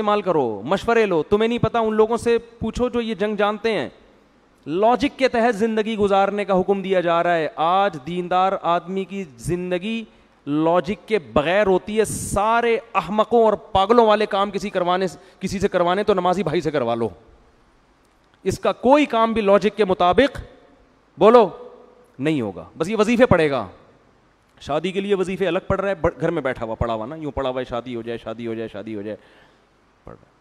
استعمال کرو, مشورے لو. تمہیں نہیں پتا ان لوگوں سے پوچھو جو یہ جنگ جانتے ہیں. لاجک کے تحت زندگی گزارنے کا حکم دیا جا رہا ہے. آج دیندار آدمی کی زندگی لاجک کے بغیر ہوتی ہے. سارے احمقوں اور پاگلوں والے کام کسی سے کروانے تو نمازی بھائی سے کروا لو. اس کا کوئی کام بھی لاجک کے مطابق بولو نہیں ہوگا. بس یہ وظیفے پڑھے گا, شادی کے لیے وظیفے الگ پڑھ رہا ہے, گھر میں بیٹھا ہوا نا, یوں پڑھا ہوا ہے شادی ہو جائے شادی ہو جائے شادی ہو جائے پڑھ رہا ہے.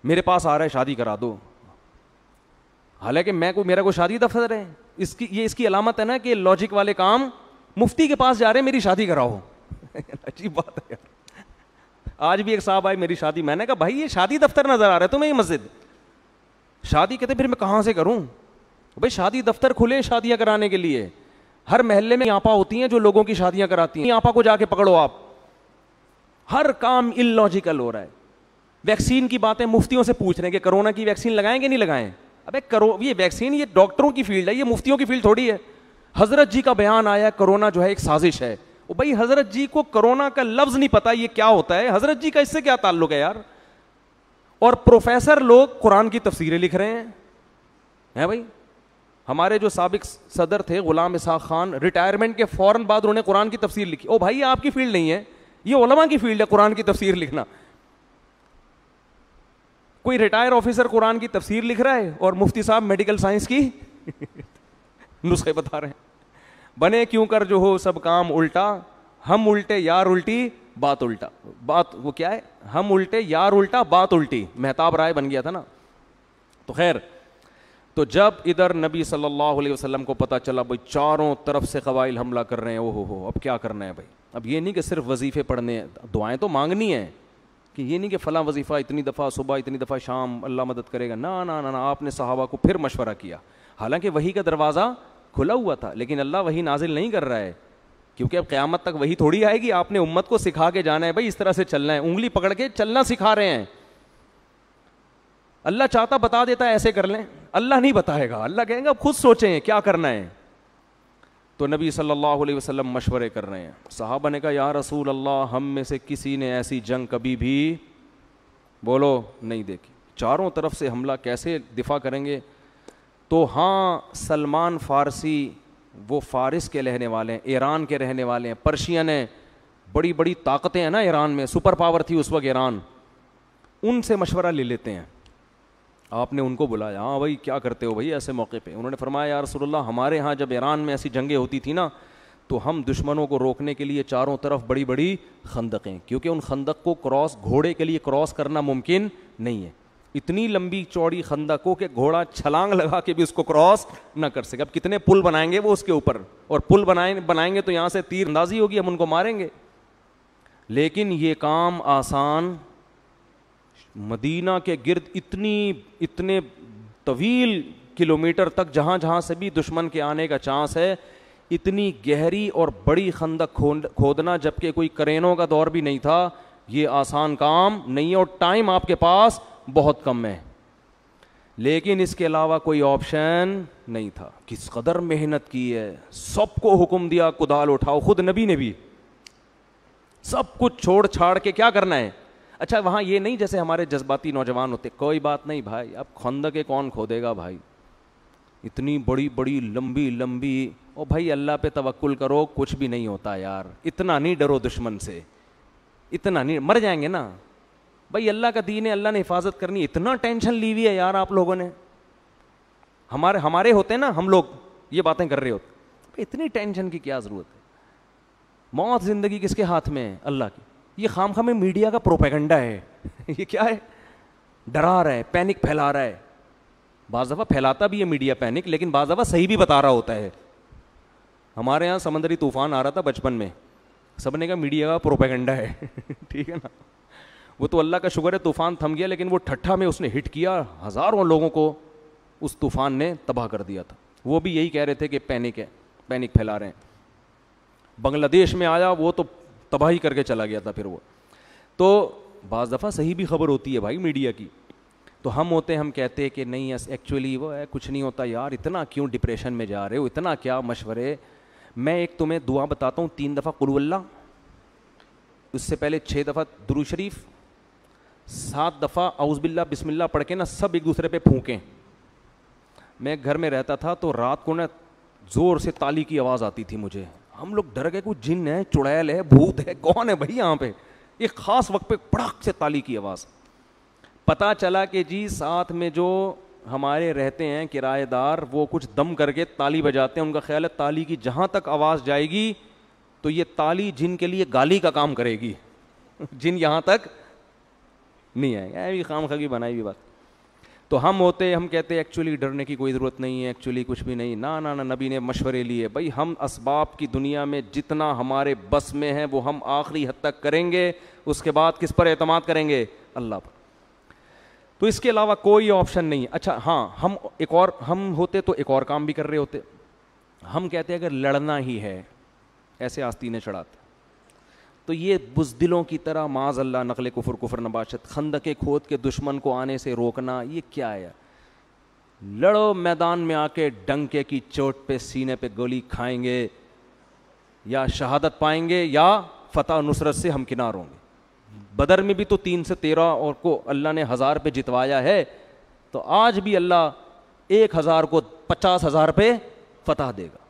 میرے پاس آ رہا ہے شادی کرا دو, حالانکہ میرا کوئی شادی دفتر ہے. اس کی علامت ہے نا کہ لاجک والے کام مفتی کے پاس جا رہے ہیں میری شادی کراؤ. عجیب بات ہے یار. آج بھی ایک صاحب آئے میری شادی, میں نے کہا بھائی یہ شادی دفتر نظر آ رہا ہے تمہیں یہ مسجد شادی؟ کہتے پھر میں کہاں سے کروں؟ بھائی شادی دفتر کھلے شادیاں کرانے کے لیے. ہر محلے میں یاپا ہوتی ہیں جو لوگوں کی شادیاں کراتی ہیں, یاپا کو جا کے پکڑو آپ. ہر کام ان لاجیکل ہو رہا ہے. ویکسین کی باتیں مفتیوں سے پوچھ رہے ہیں کہ کرونا کی ویکسین لگائیں گے نہیں لگائیں. ابے یہ ویکسین یہ ڈاکٹروں کی فیلڈ ہے, یہ مفتیوں کی فیلڈ تھوڑی ہے. حضرت جی کا بیان آیا کرونا جو ہے ایک سازش ہے. بھائی حضرت جی کو کرونا کا لفظ نہیں پتا یہ کیا ہوتا ہے, حضرت جی کا اس سے کیا تعلق ہے یار؟ اور پروفیسر لوگ قرآن کی تفسیریں لکھ رہے ہیں بھائی. ہمارے جو سابق صدر تھے غلام اسحاق خان, ریٹائرمنٹ کے فوراً بعد انہوں نے قرآن کی تفسیر لکھی. بھائی آپ کی فیلڈ نہیں ہے, یہ علماء کی فیلڈ ہے قرآن کی تفسیر لکھنا. کوئی ریٹائر آفیسر قرآن کی تفسیر لکھ رہا ہے اور مفتی صاحب میڈیکل سائنس کی نسخے بتا رہے ہیں. بنے کیوں کر جو ہو سب کام الٹا, ہم الٹے یار الٹی بات الٹا. بات وہ کیا ہے, ہم الٹے یار الٹا بات الٹی. مہتاب رائے بن گیا تھا نا. تو خیر, تو جب ادھر نبی صلی اللہ علیہ وسلم کو پتا چلا بھائی چاروں طرف سے قبائل حملہ کر رہے ہیں, ہو اب کیا کرنا ہے بھائی. اب یہ نہیں کہ صرف وظیفے پڑھنے ہیں, دعائیں تو مانگنی ہیں, کہ یہ نہیں کہ فلاں وظیفہ اتنی دفعہ صبح اتنی دفعہ شام اللہ مدد کرے گا. نا آپ نے صحابہ کو پھر مشورہ کیا. حالانکہ وحی کا دروازہ کھلا ہوا تھا, لیکن اللہ وحی نازل نہیں کر رہا ہے, کیونکہ اب قیامت تک وہی تھوڑی آئے گی. آپ نے امت کو سکھا کے جانا ہے بھائی اس طرح سے چلنا ہے, انگلی پکڑ کے چلنا سکھا رہے ہیں. اللہ چاہتا بتا دیتا ہے ایسے کر لیں, اللہ نہیں بتائے گا. اللہ کہیں گا خود سوچیں کیا کرنا ہے. تو نبی صلی اللہ علیہ وسلم مشورے کر رہے ہیں. صحابہ نے کہا یا رسول اللہ ہم میں سے کسی نے ایسی جنگ کبھی بھی بولو نہیں دیکھی, چاروں طرف سے حملہ کیسے دفاع کریں گے. تو ہاں سلمان فارسی وہ فارس کے رہنے والے ہیں, ایران کے رہنے والے ہیں, پرشین ہیں, بڑی بڑی طاقتیں ہیں نا ایران میں, سپر پاور تھی اس وقت ایران, ان سے مشورہ لے لیتے ہیں. آپ نے ان کو بلایا, ہاں بھائی کیا کرتے ہو بھائی ایسے موقع پہ. انہوں نے فرمایا یا رسول اللہ ہمارے ہاں جب ایران میں ایسی جنگیں ہوتی تھی نا تو ہم دشمنوں کو روکنے کے لیے چاروں طرف بڑی بڑی خندقیں, کیونکہ ان خندق کو کراس گھوڑے کے لیے کراس کرنا ممکن نہیں ہے. اتنی لمبی چوڑی خندق ہو کہ گھوڑا چھلانگ لگا کے بھی اس کو کراس نہ کر سکے. اب کتنے پل بنائیں گے وہ اس کے اوپر, اور پل بنائیں گے تو یہاں سے تیر اندازی ہوگی, ہم ان کو ماریں گے. لیکن یہ کام آسان, مدینہ کے گرد اتنے طویل کلومیٹر تک جہاں جہاں سے بھی دشمن کے آنے کا چانس ہے, اتنی گہری اور بڑی خندق کھودنا, جبکہ کوئی کرینوں کا دور بھی نہیں تھا, یہ آسان کام نہیں ہے, اور ٹائم آپ کے پاس بہت کم ہے. لیکن اس کے علاوہ کوئی آپشن نہیں تھا. کس قدر محنت کی ہے, سب کو حکم دیا کدال اٹھاؤ, خود نبی نے بھی سب کچھ چھوڑ چھاڑ کے کیا کرنا ہے. اچھا وہاں یہ نہیں جیسے ہمارے جذباتی نوجوان ہوتے, کوئی بات نہیں بھائی اب خندقیں کون کھودے گا بھائی, اتنی بڑی بڑی لمبی, او بھائی اللہ پہ توکل کرو, کچھ بھی نہیں ہوتا یار, اتنا نہیں ڈرو دشمن سے, اتنا نہیں, مر جائیں گے نا بھائی, اللہ کا دین ہے, اللہ نے حفاظت کرنی. اتنا ٹینشن لی ہوئی ہے یار آپ لوگوں نے. ہمارے ہوتے ہیں نا, ہم لوگ یہ باتیں کر رہے ہوتے, اتنی ٹینشن کی کیا ضرورت ہے. موت زندگی کس کے ہاتھ میں ہے, اللہ کی. یہ خام میں میڈیا کا پروپیگنڈا ہے. یہ کیا ہے, ڈرا رہا ہے, پینک پھیلا رہا ہے. بعض دفعہ پھیلاتا بھی ہے میڈیا پینک, لیکن بعض دفعہ صحیح بھی بتا رہا ہوتا ہے. ہمارے یہاں سمندری طوفان آ رہا تھا بچپن میں, سب نے کہا میڈیا کا پروپیگنڈا ہے. ٹھیک ہے نا, وہ تو اللہ کا شکر ہے طوفان تھم گیا, لیکن وہ ٹھٹھا میں اس نے ہٹ کیا, ہزاروں لوگوں کو اس طوفان نے تباہ کر دیا تھا. وہ بھی یہی کہہ رہے تھے کہ پینک ہے, پینک پھیلا رہے ہیں. بنگلہ دیش میں آیا وہ تو تباہی کر کے چلا گیا تھا پھر وہ. تو بعض دفعہ صحیح بھی خبر ہوتی ہے بھائی میڈیا کی. تو ہم ہوتے ہم کہتے ہیں کہ نہیں ایکچولی وہ ہے, کچھ نہیں ہوتا یار, اتنا کیوں ڈپریشن میں جا رہے ہو, اتنا کیا مشورے. میں ایک تمہیں دعا بتاتا ہوں, 3 دفعہ قل اللہ, اس سے پہلے 6 دفعہ درود شریف, 7 دفعہ اعوذ باللہ بسم اللہ پڑھ کے نا سب ایک دوسرے پہ پھونکیں. میں گھر میں رہتا تھا تو رات کو نا زور سے تالی کی آواز آتی تھی مجھے. ہم لوگ ڈر گئے, کوئی جن ہے, چڑیل ہے, بھوت ہے, کون ہے بھائی یہاں پہ. ایک خاص وقت پہ پڑاک سے تالی کی آواز. پتہ چلا کہ جی ساتھ میں جو ہمارے رہتے ہیں کرایہ دار, وہ کچھ دم کر کے تالی بجاتے ہیں. ان کا خیال ہے تالی کی جہاں تک آواز جائے گی تو یہ تالی جن کے لیے گالی کا کام کرے گی, جن یہاں تک نہیں آئے گا. بھی خام خاگی بنائی ہوئی بات. تو ہم کہتے ایکچولی ڈرنے کی کوئی ضرورت نہیں ہے, ایکچولی کچھ بھی نہیں. نا نبی نے مشورے لیے. بھائی ہم اسباب کی دنیا میں جتنا ہمارے بس میں ہے وہ ہم آخری حد تک کریں گے, اس کے بعد کس پر اعتماد کریں گے؟ اللہ پر. تو اس کے علاوہ کوئی آپشن نہیں. اچھا ہاں, ہم ہوتے تو ایک اور کام بھی کر رہے ہوتے. ہم کہتے اگر لڑنا ہی ہے, ایسے آستینیں چڑھاتے. تو یہ بزدلوں کی طرح معاذ اللہ نقل کفر نباشت, خندقیں کھود کے دشمن کو آنے سے روکنا, یہ کیا ہے؟ لڑو میدان میں آ کے ڈنکے کی چوٹ پہ سینے پہ گولی کھائیں گے, یا شہادت پائیں گے یا فتح نصرت سے ہمکنار ہوں گے. بدر میں بھی تو 3 سے 13 اور کو اللہ نے 1000 پہ جتوایا ہے, تو آج بھی اللہ 1000 کو 50,000 پہ فتح دے گا.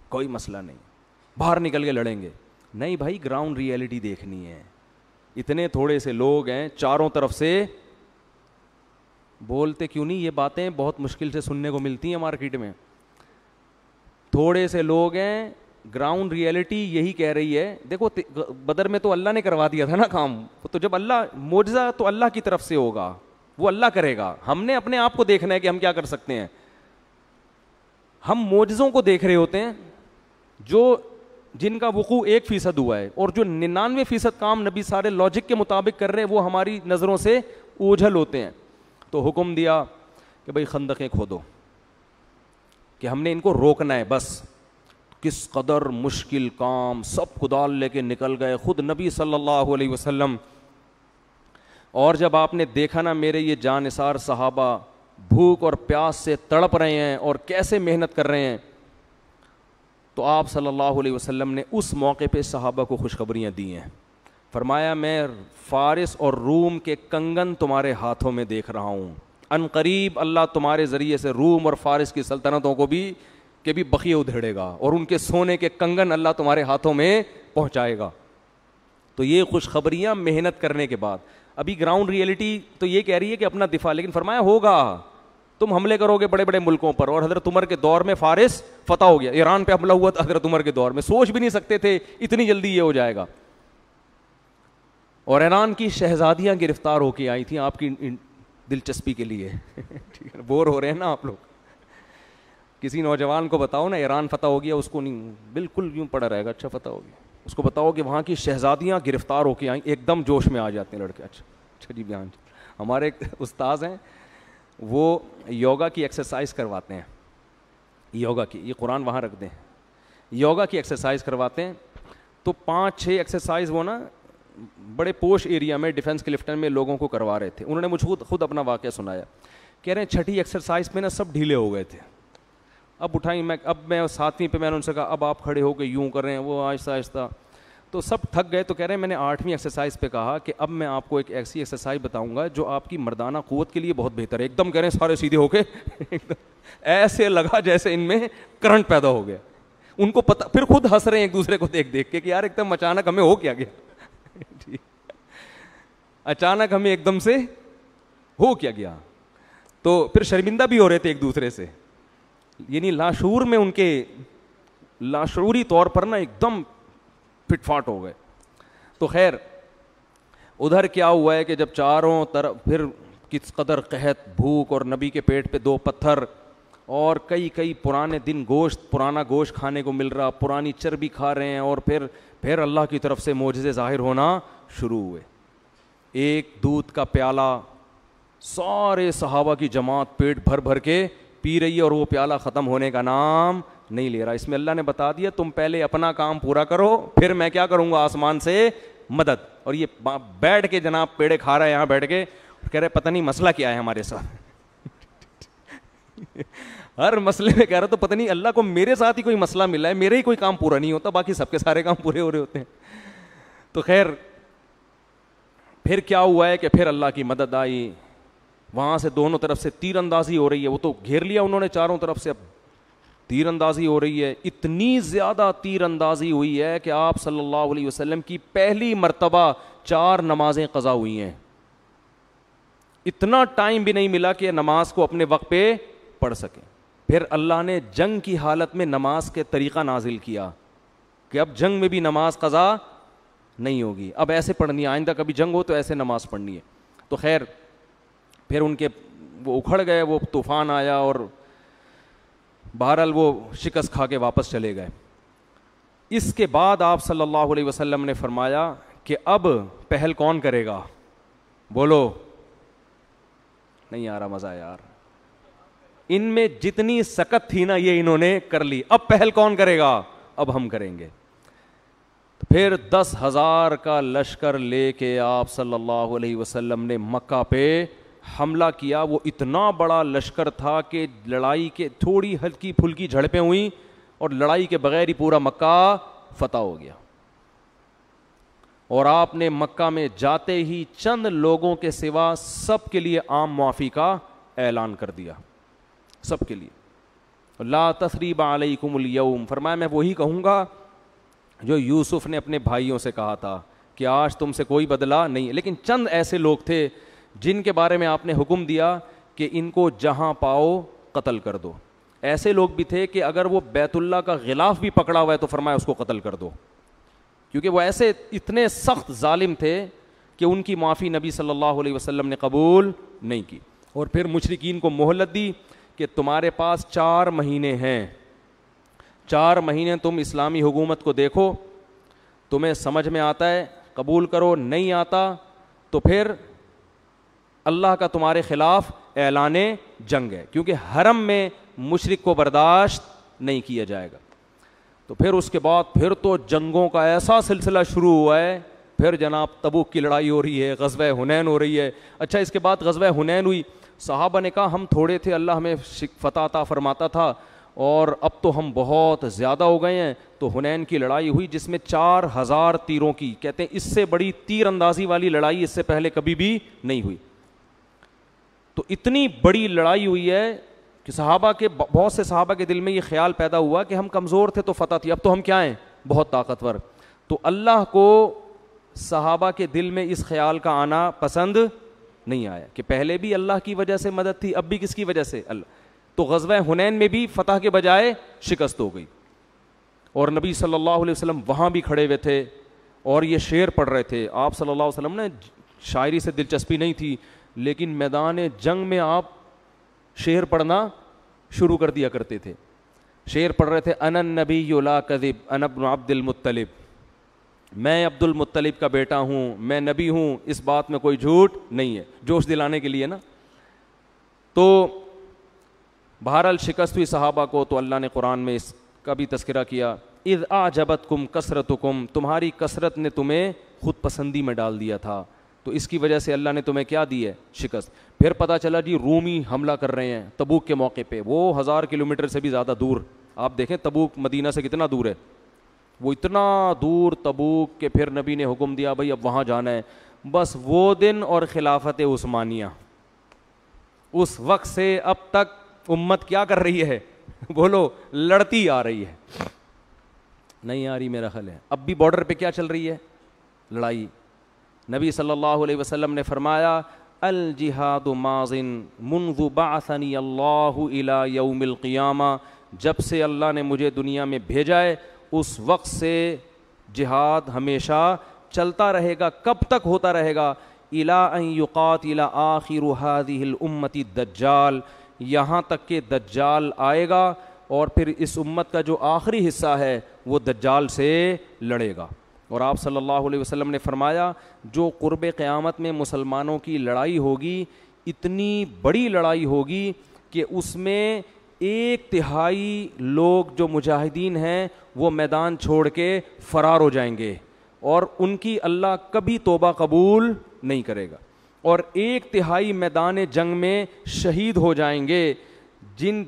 کوئی مسئلہ نہیں, باہر نکل کے لڑیں گے. نہیں بھائی, گراؤنڈ ریئلٹی دیکھنی ہے. اتنے تھوڑے سے لوگ ہیں, چاروں طرف سے بولتے کیوں نہیں, یہ باتیں بہت مشکل سے سننے کو ملتی ہیں مارکیٹ میں. تھوڑے سے لوگ ہیں, گراؤنڈ ریئلٹی یہی کہہ رہی ہے. دیکھو بدر میں تو اللہ نے کروا دیا تھا نا کام, تو جب اللہ معجزہ تو اللہ کی طرف سے ہوگا, وہ اللہ کرے گا. ہم نے اپنے آپ کو دیکھنا ہے کہ ہم کیا کر سکتے ہیں. ہم معجزوں کو دیکھ رہے ہوتے ہیں جو جن کا وقوع 1% ہوا ہے, اور جو 99% کام نبی سارے لاجک کے مطابق کر رہے ہیں وہ ہماری نظروں سے اوجھل ہوتے ہیں. تو حکم دیا کہ بھائی خندقیں کھودو, کہ ہم نے ان کو روکنا ہے بس. کس قدر مشکل کام, سب کدال لے کے نکل گئے, خود نبی صلی اللہ علیہ وسلم. اور جب آپ نے دیکھا نا میرے یہ جانثار صحابہ بھوک اور پیاس سے تڑپ رہے ہیں اور کیسے محنت کر رہے ہیں, تو آپ صلی اللہ علیہ وسلم نے اس موقع پہ صحابہ کو خوشخبریاں دی ہیں. فرمایا میں فارس اور روم کے کنگن تمہارے ہاتھوں میں دیکھ رہا ہوں. ان قریب اللہ تمہارے ذریعے سے روم اور فارس کی سلطنتوں کو بھی بقیہ ادھیڑے گا, اور ان کے سونے کے کنگن اللہ تمہارے ہاتھوں میں پہنچائے گا. تو یہ خوشخبریاں محنت کرنے کے بعد. ابھی گراؤنڈ ریئلٹی تو یہ کہہ رہی ہے کہ اپنا دفاع, لیکن فرمایا ہوگا, تم حملے کرو گے بڑے بڑے ملکوں پر. اور حضرت عمر کے دور میں فارس فتح ہو گیا, ایران پہ حملہ ہوا تھا حضرت عمر کے دور میں, سوچ بھی نہیں سکتے تھے اتنی جلدی یہ ہو جائے گا. اور ایران کی شہزادیاں گرفتار ہو کے آئی تھیں آپ کی دلچسپی کے لیے. ٹھیک ہے, بور ہو رہے ہیں نا آپ لوگ. کسی نوجوان کو بتاؤ نا ایران فتح ہو گیا, اس کو نہیں, بالکل یوں پڑا رہے گا اچھا فتح ہو گیا. اس کو بتاؤ کہ وہاں کی شہزادیاں گرفتار ہو کے آئیں, ایک دم جوش میں آ جاتے ہیں لڑکے. اچھا جی بیان. ہمارے ایک استاذ ہیں, وہ یوگا کی ایکسرسائز کرواتے ہیں. یوگا کی, یہ قرآن وہاں رکھ دیں, یوگا کی ایکسرسائز کرواتے ہیں. تو 5-6 ایکسرسائز وہ نا بڑے پوش ایریا میں ڈیفنس کلفٹن میں لوگوں کو کروا رہے تھے. انہوں نے مجھ خود اپنا واقعہ سنایا. کہہ رہے ہیں 6ٹھی ایکسرسائز پہ نا سب ڈھیلے ہو گئے تھے. اب اٹھائیں, میں 7ویں پہ میں نے ان سے کہا اب آپ کھڑے ہو کے یوں کر رہے ہیں, وہ آہستہ آہستہ, تو سب تھک گئے. تو کہہ رہے ہیں میں نے 8ویں ایکسرسائز پہ کہا کہ اب میں آپ کو ایک ایسی ایکسرسائز بتاؤں گا جو آپ کی مردانہ قوت کے لیے بہت بہتر ہے. ایک دم کہہ رہے ہیں سارے سیدھے ہو کے, ایسے لگا جیسے ان میں کرنٹ پیدا ہو گیا. ان کو پتا, پھر خود ہنس رہے ہیں ایک دوسرے کو دیکھ کے کہ یار ایک دم اچانک ہمیں ہو کیا گیا. اچانک ہمیں ایک دم سے ہو کیا گیا. تو پھر شرمندہ بھی ہو رہے تھے ایک دوسرے سے, یعنی لاشعور میں ان کے لاشعوری طور پر نا ایک دم فٹ فاٹ ہو گئے. تو خیر ادھر کیا ہوا ہے کہ جب چاروں طرف پھر کس قدر قحط, بھوک, اور نبی کے پیٹ پہ 2 پتھر, اور کئی پرانے دن پرانا گوشت کھانے کو مل رہا, پرانی چربی کھا رہے ہیں, اور پھر اللہ کی طرف سے معجزے ظاہر ہونا شروع ہوئے. ایک دودھ کا پیالہ سارے صحابہ کی جماعت پیٹ بھر کے پی رہی ہے, اور وہ پیالہ ختم ہونے کا نام نہیں لے رہا. اس میں اللہ نے بتا دیا تم پہلے اپنا کام پورا کرو, پھر میں کیا کروں گا, آسمان سے مدد. اور یہ بیٹھ کے جناب پیڑے کھا رہا ہے یہاں بیٹھ کے, کہہ رہے پتہ نہیں مسئلہ کیا ہے ہمارے ساتھ. ہر مسئلے میں کہہ رہا تو پتہ نہیں اللہ کو میرے ساتھ ہی کوئی مسئلہ ملا ہے, میرے ہی کوئی کام پورا نہیں ہوتا, باقی سب کے سارے کام پورے ہو رہے ہوتے ہیں. تو خیر پھر کیا ہوا ہے کہ پھر اللہ کی مدد آئی, وہاں سے دونوں طرف سے تیر اندازی ہو رہی ہے, وہ تو گھیر لیا انہوں نے چاروں طرف سے, اب تیر اندازی ہو رہی ہے. اتنی زیادہ تیر اندازی ہوئی ہے کہ آپ صلی اللہ علیہ وسلم کی پہلی مرتبہ 4 نمازیں قضا ہوئی ہیں. اتنا ٹائم بھی نہیں ملا کہ نماز کو اپنے وقت پہ پڑھ سکیں. پھر اللہ نے جنگ کی حالت میں نماز کے طریقہ نازل کیا کہ اب جنگ میں بھی نماز قضا نہیں ہوگی, اب ایسے پڑھنی ہے, آئندہ کبھی جنگ ہو تو ایسے نماز پڑھنی ہے. تو خیر پھر ان کے وہ اکھڑ گئے, وہ طوفان آیا اور بہرحال وہ شکست کھا کے واپس چلے گئے. اس کے بعد آپ صلی اللہ علیہ وسلم نے فرمایا کہ اب پہل کون کرے گا؟ بولو, نہیں آ رہا مزہ یار, ان میں جتنی سکت تھی نا یہ انہوں نے کر لی, اب پہل کون کرے گا؟ اب ہم کریں گے. پھر 10,000 کا لشکر لے کے آپ صلی اللہ علیہ وسلم نے مکہ پہ حملہ کیا. وہ اتنا بڑا لشکر تھا کہ لڑائی کے تھوڑی ہلکی پھلکی جھڑپیں ہوئیں اور لڑائی کے بغیر ہی پورا مکہ فتح ہو گیا. اور آپ نے مکہ میں جاتے ہی چند لوگوں کے سوا سب کے لیے عام معافی کا اعلان کر دیا, سب کے لیے. لا تثریب علیکم اليوم, فرمایا میں وہی کہوں گا جو یوسف نے اپنے بھائیوں سے کہا تھا کہ آج تم سے کوئی بدلہ نہیں. لیکن چند ایسے لوگ تھے جن کے بارے میں آپ نے حکم دیا کہ ان کو جہاں پاؤ قتل کر دو. ایسے لوگ بھی تھے کہ اگر وہ بیت اللہ کا غلاف بھی پکڑا ہوا ہے تو فرمایا اس کو قتل کر دو, کیونکہ وہ ایسے اتنے سخت ظالم تھے کہ ان کی معافی نبی صلی اللہ علیہ وسلم نے قبول نہیں کی. اور پھر مشرکین کو مہلت دی کہ تمہارے پاس 4 مہینے ہیں, 4 مہینے تم اسلامی حکومت کو دیکھو, تمہیں سمجھ میں آتا ہے قبول کرو, نہیں آتا تو پھر اللہ کا تمہارے خلاف اعلان جنگ ہے, کیونکہ حرم میں مشرک کو برداشت نہیں کیا جائے گا. تو پھر اس کے بعد پھر تو جنگوں کا ایسا سلسلہ شروع ہوا ہے. پھر جناب تبوک کی لڑائی ہو رہی ہے, غزوہ حنین ہو رہی ہے. اچھا اس کے بعد غزوہ حنین ہوئی, صحابہ نے کہا ہم تھوڑے تھے, اللہ ہمیں فتح عطا فرماتا تھا, اور اب تو ہم بہت زیادہ ہو گئے ہیں. تو حنین کی لڑائی ہوئی جس میں 4,000 تیروں کی, کہتے ہیں اس سے بڑی تیر اندازی والی لڑائی اس سے پہلے کبھی بھی نہیں ہوئی. تو اتنی بڑی لڑائی ہوئی ہے کہ صحابہ کے بہت سے صحابہ کے دل میں یہ خیال پیدا ہوا کہ ہم کمزور تھے تو فتح تھی, اب تو ہم کیا ہیں, بہت طاقتور. تو اللہ کو صحابہ کے دل میں اس خیال کا آنا پسند نہیں آیا کہ پہلے بھی اللہ کی وجہ سے مدد تھی, اب بھی کس کی وجہ سے؟ اللہ. تو غزوہ حنین میں بھی فتح کے بجائے شکست ہو گئی. اور نبی صلی اللہ علیہ وسلم وہاں بھی کھڑے ہوئے تھے اور یہ شعر پڑھ رہے تھے. آپ صلی اللہ علیہ وسلم نے شاعری سے دلچسپی نہیں تھی, لیکن میدان جنگ میں آپ شعر پڑھنا شروع کر دیا کرتے تھے. شعر پڑھ رہے تھے, انا النبی لا کذب انا ابن عبد المطلب, میں عبد المطلب کا بیٹا ہوں, میں نبی ہوں, اس بات میں کوئی جھوٹ نہیں ہے, جوش دلانے کے لیے نا. تو بہرحال شکست ہوئی صحابہ کو. تو اللہ نے قرآن میں اس کا بھی تذکرہ کیا, اذ اعجبتکم کثرتکم, تمہاری کثرت نے تمہیں خود پسندی میں ڈال دیا تھا, تو اس کی وجہ سے اللہ نے تمہیں کیا دی ہے؟ شکست. پھر پتہ چلا جی رومی حملہ کر رہے ہیں تبوک کے موقع پہ, وہ 1000 کلومیٹر سے بھی زیادہ دور. آپ دیکھیں تبوک مدینہ سے کتنا دور ہے, وہ اتنا دور تبوک کہ پھر نبی نے حکم دیا بھائی اب وہاں جانا ہے. بس وہ دن اور خلافت عثمانیہ, اس وقت سے اب تک امت کیا کر رہی ہے؟ بولو, لڑتی آ رہی ہے. نہیں آ رہی میرا خیال ہے. اب بھی بارڈر پہ کیا چل رہی ہے؟ لڑائی. نبی صلی اللہ علیہ وسلم نے فرمایا الجہاد ماض منذ بعثنی اللہ الی یوم القیامہ, جب سے اللہ نے مجھے دنیا میں بھیجا ہے اس وقت سے جہاد ہمیشہ چلتا رہے گا. کب تک ہوتا رہے گا؟ الی ان یقاتل آخر هذه الامۃ الدجال, یہاں تک کہ دجال آئے گا اور پھر اس امت کا جو آخری حصہ ہے وہ دجال سے لڑے گا. اور آپ صلی اللہ علیہ وسلم نے فرمایا جو قرب قیامت میں مسلمانوں کی لڑائی ہوگی, اتنی بڑی لڑائی ہوگی کہ اس میں 1/3 لوگ جو مجاہدین ہیں وہ میدان چھوڑ کے فرار ہو جائیں گے اور ان کی اللہ کبھی توبہ قبول نہیں کرے گا, اور 1/3 میدان جنگ میں شہید ہو جائیں گے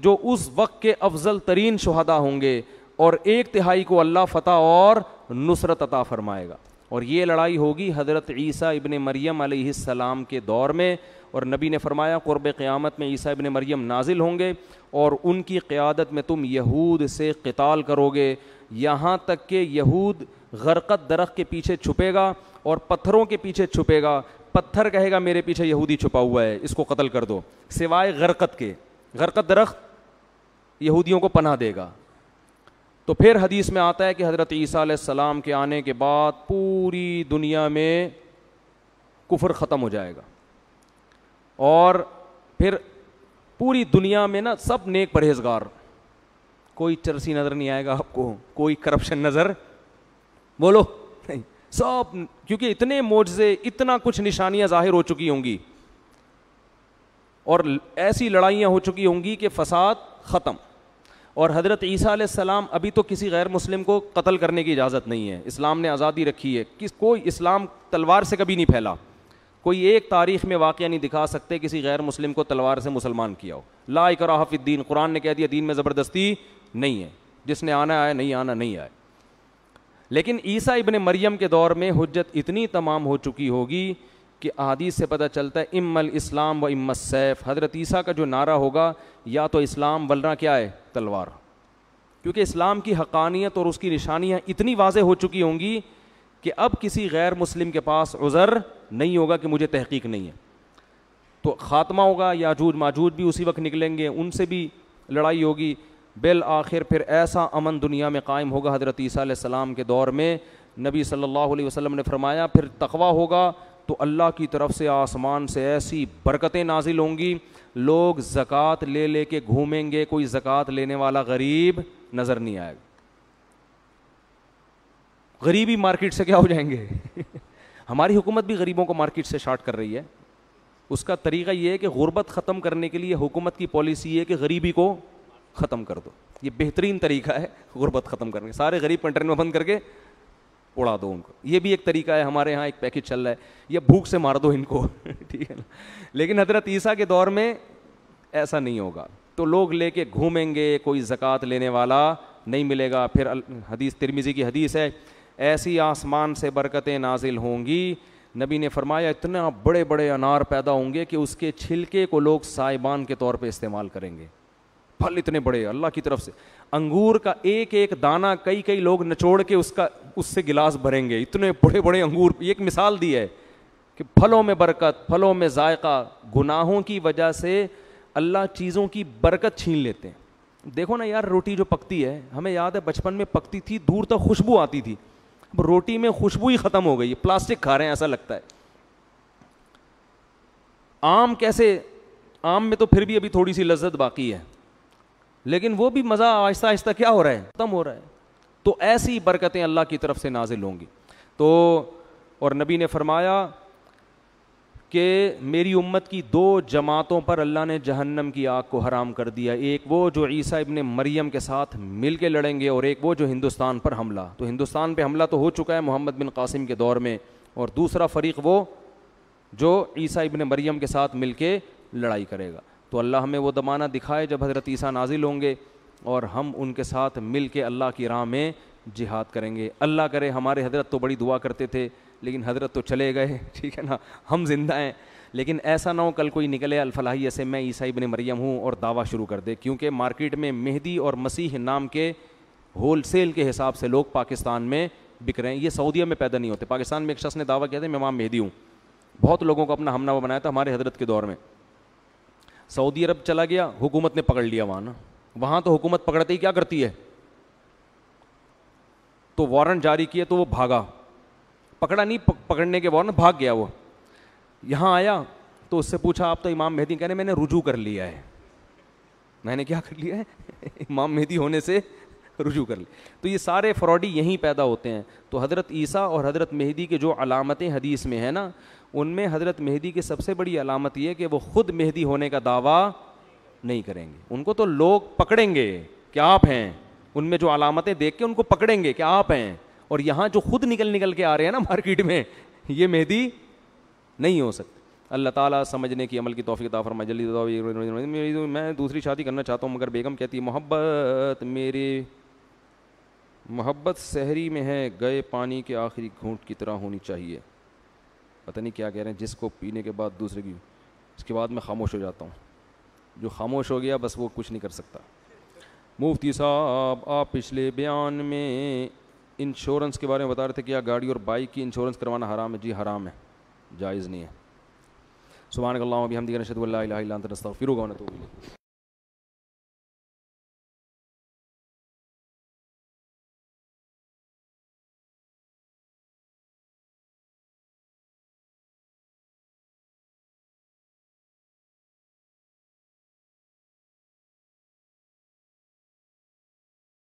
جو اس وقت کے افضل ترین شہداء ہوں گے, اور 1/3 کو اللہ فتح اور نصرت عطا فرمائے گا. اور یہ لڑائی ہوگی حضرت عیسیٰ ابن مریم علیہ السلام کے دور میں، اور نبی نے فرمایا قرب قیامت میں عیسیٰ ابن مریم نازل ہوں گے اور ان کی قیادت میں تم یہود سے قتال کرو گے، یہاں تک کہ یہود غرقد درخت کے پیچھے چھپے گا اور پتھروں کے پیچھے چھپے گا، پتھر کہے گا میرے پیچھے یہودی چھپا ہوا ہے، اس کو قتل کر دو، سوائے غرقد کے، غرقد درخت یہودیوں کو پناہ دے گا۔ تو پھر حدیث میں آتا ہے کہ حضرت عیسیٰ علیہ السلام کے آنے کے بعد پوری دنیا میں کفر ختم ہو جائے گا، اور پھر پوری دنیا میں نا سب نیک پرہیزگار، کوئی چرسی نظر نہیں آئے گا آپ کو، کوئی کرپشن نظر بولو نہیں، سب، کیونکہ اتنے معجزے، اتنا کچھ نشانیاں ظاہر ہو چکی ہوں گی اور ایسی لڑائیاں ہو چکی ہوں گی کہ فساد ختم۔ اور حضرت عیسیٰ علیہ السلام، ابھی تو کسی غیر مسلم کو قتل کرنے کی اجازت نہیں ہے، اسلام نے آزادی رکھی ہے، کوئی اسلام تلوار سے کبھی نہیں پھیلا، کوئی ایک تاریخ میں واقعہ نہیں دکھا سکتے کسی غیر مسلم کو تلوار سے مسلمان کیا ہو۔ لا اکراہ فی الدین، قرآن نے کہہ دیا دین میں زبردستی نہیں ہے، جس نے آنا آئے، نہیں آنا نہیں آئے۔ لیکن عیسیٰ ابن مریم کے دور میں حجت اتنی تمام ہو چکی ہوگی کہ احادیث سے پتہ چلتا ہے اما الاسلام و اما السیف، حضرت عیسیٰ کا جو نعرہ ہوگا یا تو اسلام ورنہ کیا ہے، تلوار، کیونکہ اسلام کی حقانیت اور اس کی نشانیاں اتنی واضح ہو چکی ہوں گی کہ اب کسی غیر مسلم کے پاس عذر نہیں ہوگا کہ مجھے تحقیق نہیں ہے، تو خاتمہ ہوگا، یاجوج ماجوج بھی اسی وقت نکلیں گے، ان سے بھی لڑائی ہوگی، بالآخر پھر ایسا امن دنیا میں قائم ہوگا حضرت عیسیٰ علیہ السلام کے دور میں۔ نبی صلی اللہ علیہ وسلم نے فرمایا پھر تقویٰ ہوگا تو اللہ کی طرف سے آسمان سے ایسی برکتیں نازل ہوں گی، لوگ زکوٰۃ لے لے کے گھومیں گے، کوئی زکوٰۃ لینے والا غریب نظر نہیں آئے گا، غریبی مارکیٹ سے کیا ہو جائیں گے ہماری حکومت بھی غریبوں کو مارکیٹ سے شارٹ کر رہی ہے، اس کا طریقہ یہ ہے کہ غربت ختم کرنے کے لیے حکومت کی پالیسی یہ ہے کہ غریبی کو ختم کر دو، یہ بہترین طریقہ ہے غربت ختم کرنے، سارے غریب کنٹرین میں بند کر کے اڑا دو ان کو، یہ بھی ایک طریقہ ہے، ہمارے ہاں ایک پیکج چل رہا ہے، یا بھوک سے مار دو ان کو ٹھیک ہے نا، لیکن حضرت عیسیٰ کے دور میں ایسا نہیں ہوگا، تو لوگ لے کے گھومیں گے، کوئی زکوٰۃ لینے والا نہیں ملے گا۔ پھر حدیث ترمذی کی حدیث ہے، ایسی آسمان سے برکتیں نازل ہوں گی، نبی نے فرمایا اتنا بڑے بڑے انار پیدا ہوں گے کہ اس کے چھلکے کو لوگ سائبان کے طور پہ استعمال کریں گے، پھل اتنے بڑے اللہ کی طرف سے، انگور کا ایک ایک دانہ کئی لوگ نچوڑ کے اس سے گلاس بھریں گے، اتنے بڑے بڑے انگور، ایک مثال دی ہے کہ پھلوں میں برکت، پھلوں میں ذائقہ، گناہوں کی وجہ سے اللہ چیزوں کی برکت چھین لیتے ہیں۔ دیکھو نا یار، روٹی جو پکتی ہے، ہمیں یاد ہے بچپن میں پکتی تھی، دور تک خوشبو آتی تھی، اب روٹی میں خوشبو ہی ختم ہو گئی، پلاسٹک کھا رہے ہیں ایسا لگتا ہے۔ آم کیسے، آم میں تو پھر بھی ابھی تھوڑی سی لذت باقی ہے، لیکن وہ بھی مزہ آہستہ آہستہ کیا ہو رہا ہے، ختم ہو رہا ہے۔ تو ایسی برکتیں اللہ کی طرف سے نازل ہوں گی۔ تو اور نبی نے فرمایا کہ میری امت کی دو جماعتوں پر اللہ نے جہنم کی آگ کو حرام کر دیا، ایک وہ جو عیسیٰ ابن مریم کے ساتھ مل کے لڑیں گے، اور ایک وہ جو ہندوستان پر حملہ، تو ہندوستان پہ حملہ تو ہو چکا ہے محمد بن قاسم کے دور میں، اور دوسرا فریق وہ جو عیسیٰ ابن مریم کے ساتھ مل کے لڑائی کرے گا۔ تو اللہ ہمیں وہ زمانہ دکھائے جب حضرت عیسیٰ نازل ہوں گے اور ہم ان کے ساتھ مل کے اللہ کی راہ میں جہاد کریں گے۔ اللہ کرے، ہمارے حضرت تو بڑی دعا کرتے تھے لیکن حضرت تو چلے گئے، ٹھیک ہے نا، ہم زندہ ہیں، لیکن ایسا نہ ہو کل کوئی نکلے الفلاحیہ سے میں عیسیٰ ابن مریم ہوں اور دعویٰ شروع کر دے، کیونکہ مارکیٹ میں مہدی اور مسیح نام کے ہول سیل کے حساب سے لوگ پاکستان میں بک رہے ہیں، یہ سعودیہ میں پیدا نہیں ہوتے۔ پاکستان میں ایک شخص نے دعویٰ کیا تھا میں امام مہدی ہوں، بہت لوگوں کو اپنا ہم نوا بنایا تھا ہمارے حضرت کے دور میں، سعودی عرب چلا گیا، حکومت نے پکڑ لیا وہاں نا، وہاں تو حکومت پکڑتے ہی کیا کرتی ہے، تو وارنٹ جاری کیے تو وہ بھاگا، پکڑا نہیں، پکڑنے کے وارنٹ بھاگ گیا، وہ یہاں آیا تو اس سے پوچھا آپ تو امام مہدی، کہنے میں نے رجوع کر لیا ہے، میں نے کیا کر لیا ہے امام مہدی ہونے سے رجوع کر لی۔ تو یہ سارے فراڈی یہیں پیدا ہوتے ہیں۔ تو حضرت عیسیٰ اور حضرت مہدی کے جو علامتیں حدیث میں ہیں نا، ان میں حضرت مہدی کی سب سے بڑی علامت یہ کہ وہ خود مہدی ہونے کا دعویٰ نہیں کریں گے، ان کو تو لوگ پکڑیں گے کہ آپ ہیں، ان میں جو علامتیں دیکھ کے ان کو پکڑیں گے کہ آپ ہیں، اور یہاں جو خود نکل کے آ رہے ہیں نا مارکیٹ میں، یہ مہدی نہیں ہو سکتے۔ اللہ تعالیٰ سمجھنے کی عمل کی توفیق عطا فرمائے۔ جلدی میں دوسری شادی کرنا چاہتا ہوں مگر بیگم کہتی ہے محبت میرے محبت سحری میں ہے، گئے پانی کے آخری گھونٹ کی طرح ہونی چاہیے. پتہ نہیں کیا کہہ رہے ہیں، جس کو پینے کے بعد دوسرے کی، اس کے بعد میں خاموش ہو جاتا ہوں. جو خاموش ہو گیا بس وہ کچھ نہیں کر سکتا. مفتی صاحب آپ پچھلے بیان میں انشورنس کے بارے میں بتا رہے تھے کہ کیا گاڑی اور بائک کی انشورنس کروانا حرام ہے؟ جی حرام ہے، جائز نہیں ہے. سبحانک اللہم و بحمدک نشہد ان لا الہ الا انت نستغفرک و نتوب الیک.